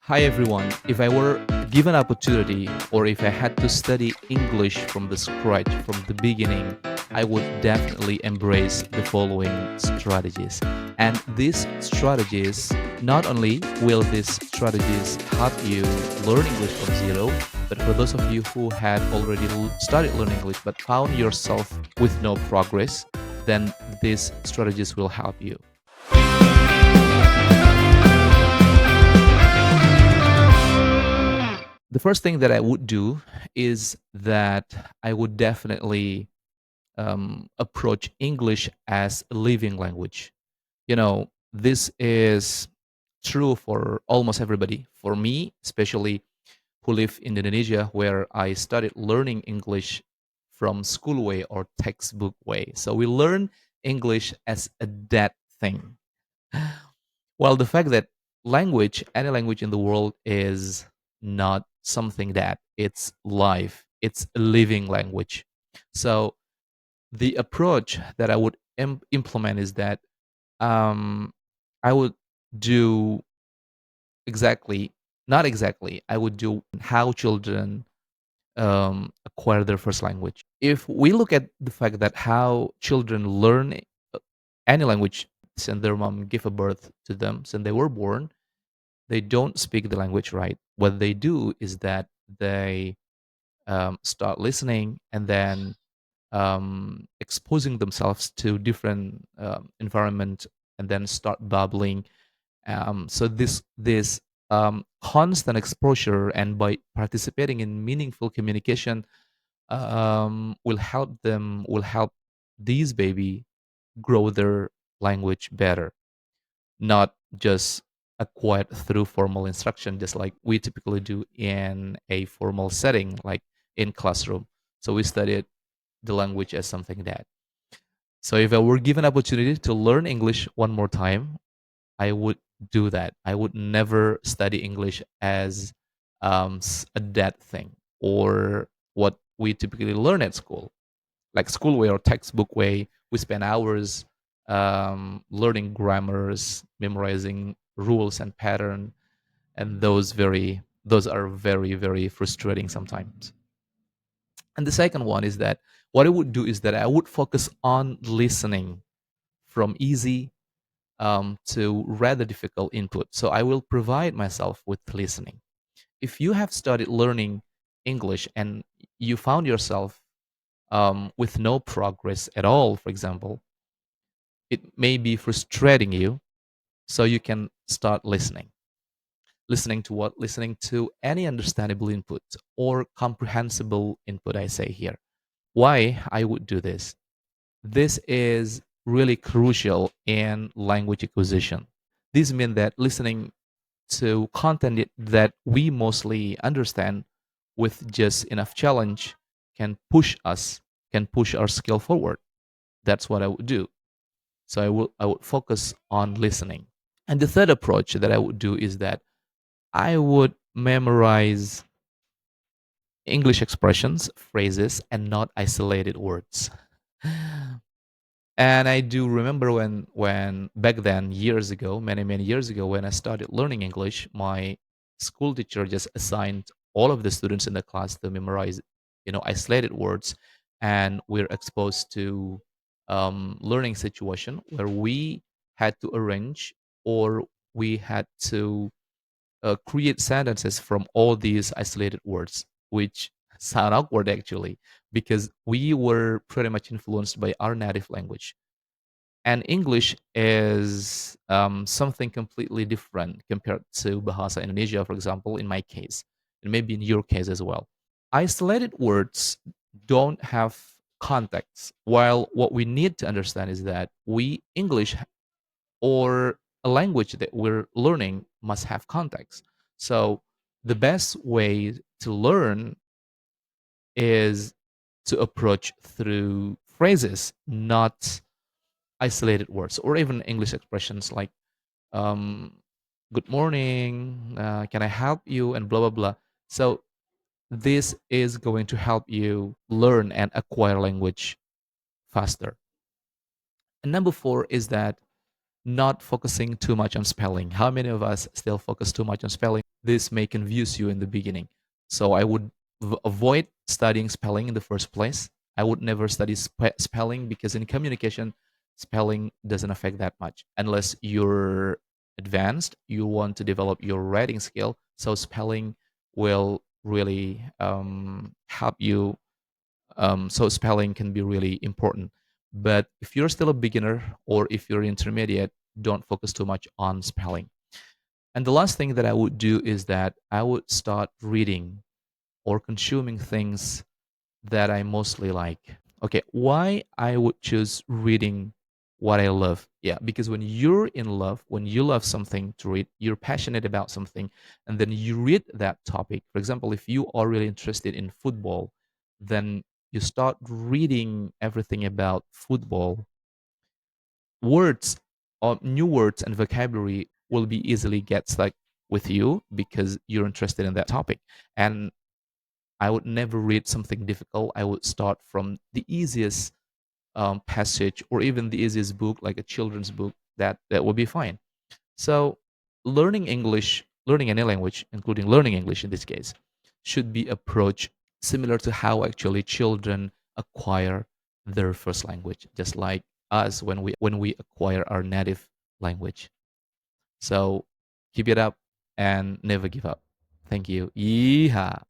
Hi everyone. If I were given opportunity or if I had to study English from the scratch from the beginning, I would definitely embrace the following strategies. And these strategies, not only will these strategies help you learn English from zero, but for those of you who had already started learning English but found yourself with no progress, then these strategies will help you. The first thing that I would do is that I would definitely approach English as a living language. This is true for almost everybody. For me, especially who live in Indonesia, where I started learning English from school way or textbook way. So we learn English as a dead thing. Well, the fact that language, any language in the world, is not something that it's live, it's a living language. So the approach that I would implement is that um, I would do exactly, not exactly, I would do how children acquire their first language. If we look at the fact that how children learn any language since their mom gave a birth to them, since they were born, they don't speak the language right. What they do is that they start listening and then exposing themselves to different environment and then start babbling. So this constant exposure and by participating in meaningful communication will help these baby grow their language better, not just acquired through formal instruction, just like we typically do in a formal setting, like in classroom. So we studied the language as something that. So if I were given opportunity to learn English one more time, I would do that. I would never study English as a dead thing or what we typically learn at school, like school way or textbook way. We spend hours learning grammars, memorizing rules and pattern, and those are very frustrating sometimes. And the second one is that what I would do is that I would focus on listening from easy to rather difficult input. So I will provide myself with listening. If you have started learning English and you found yourself with no progress at all, for example, it may be frustrating you. So you can start listening. Listening to what? Listening to any understandable input or comprehensible input, I say here. Why I would do this? This is really crucial in language acquisition. This means that listening to content that we mostly understand with just enough challenge can push us, can push our skill forward. That's what I would do. So I would focus on listening. And the third approach that I would do is that I would memorize English expressions, phrases, and not isolated words. And I do remember when back then, years ago, many years ago, when I started learning English, my school teacher just assigned all of the students in the class to memorize, isolated words, and we're exposed to learning situation where we had to arrange or we had to create sentences from all these isolated words, which sound awkward actually, because we were pretty much influenced by our native language. And English is something completely different compared to Bahasa Indonesia, for example, in my case, and maybe in your case as well. Isolated words don't have context, while what we need to understand is that English or a language that we're learning must have context. So the best way to learn is to approach through phrases, not isolated words or even English expressions like um, good morning, can I help you, and blah, blah, blah. So this is going to help you learn and acquire language faster. And number four is that not focusing too much on spelling. How many of us still focus too much on spelling? This may confuse you in the beginning. So I would avoid studying spelling in the first place. I would never study spelling because in communication, spelling doesn't affect that much unless you're advanced, you want to develop your writing skill. So spelling will really help you. So spelling can be really important. But if you're still a beginner or if you're intermediate, don't focus too much on spelling. And the last thing that I would do is that I would start reading or consuming things that I mostly like. Okay, why I would choose reading what I love? Yeah, because when you're in love, when you love something to read, you're passionate about something, and then you read that topic. For example, if you are really interested in football, then you start reading everything about football. Words or new words and vocabulary will be easily get stuck with you because you're interested in that topic. And I would never read something difficult. I would start from the easiest passage or even the easiest book, like a children's book. That would be fine. So, learning any language, including learning English in this case, should be approached similar to how actually children acquire their first language, just like us when we acquire our native language. So, keep it up and never give up. Thank you. Yeehaw.